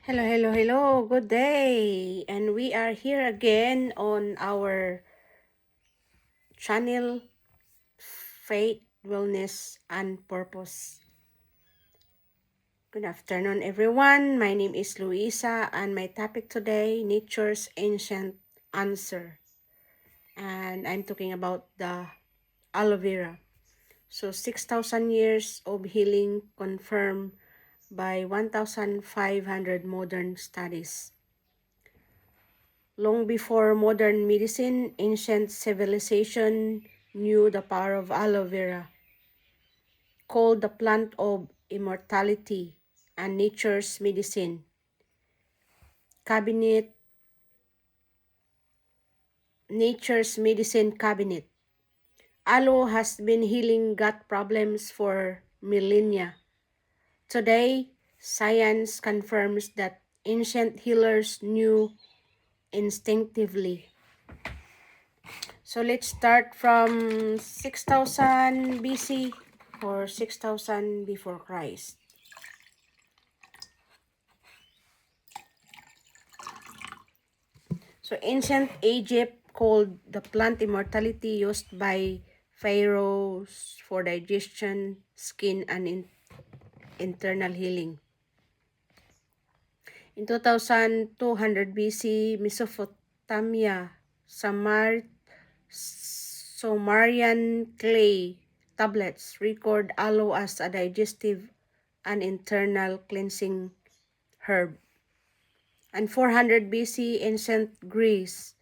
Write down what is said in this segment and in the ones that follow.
Hello, hello, hello. Good day. And we are here again on our channel Faith, Wellness, and Purpose. Good afternoon, everyone. My name is Luisa, and my topic today, Nature's Ancient Answer. And I'm talking about the aloe vera. So 6,000 years of healing confirmed by 1,500 modern studies. Long before modern medicine, ancient civilization knew the power of aloe vera, called the plant of immortality and nature's medicine. Nature's medicine cabinet. Aloe has been healing gut problems for millennia. Today, science confirms that ancient healers knew instinctively. So let's start from 6,000 BC or 6,000 before Christ. So ancient Egypt called the plant immortality used by pharaohs for digestion, skin, and internal healing. In 2200 BC, Mesopotamia, Sumerian clay tablets record aloe as a digestive and internal cleansing herb. And 400 BC, ancient Greece,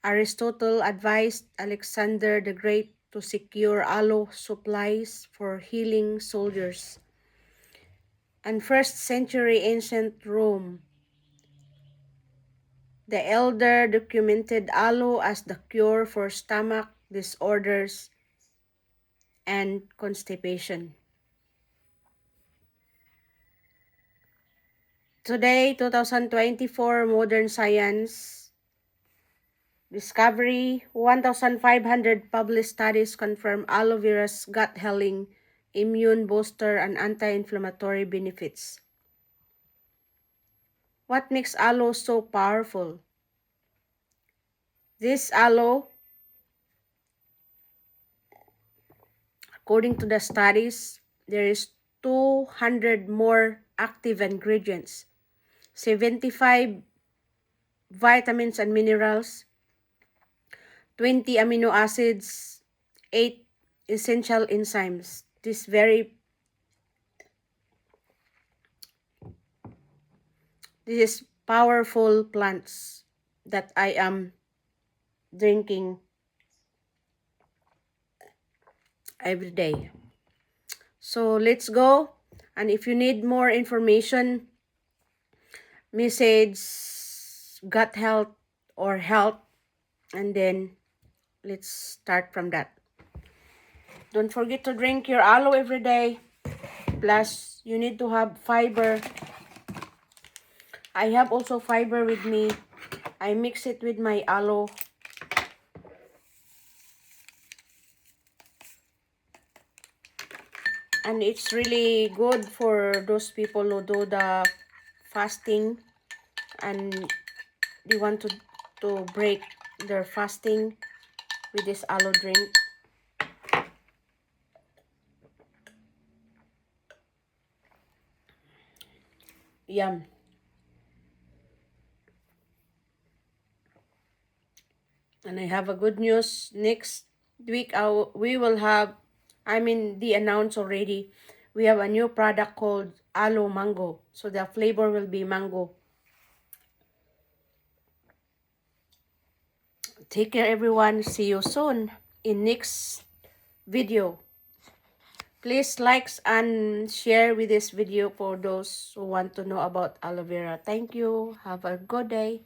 Aristotle advised Alexander the Great to secure aloe supplies for healing soldiers. And 1st century ancient Rome, the elder documented aloe as the cure for stomach disorders and constipation. Today, 2024, modern science discovery, 1,500 published studies confirm aloe vera's gut healing, immune booster, and anti-inflammatory benefits. What makes aloe so powerful? This aloe, according to the studies, there is 200 more active ingredients, 75 vitamins and minerals, 20 amino acids, 8 essential enzymes. This is powerful plants that I am drinking every day. So let's go. And if you need more information, message gut health or health, and then let's start from that. Don't forget to drink your aloe every day. Plus, you need to have fiber. I have also fiber with me. I mix it with my aloe. And it's really good for those people who do the fasting and they want to break their fasting with this aloe drink. Yum. And I have a good news. Next week, we will have, they announced already, we have a new product called Aloe Mango. So the flavor will be mango. Take care, everyone. See you soon in next video. Please like and share with this video for those who want to know about aloe vera. Thank you. Have a good day.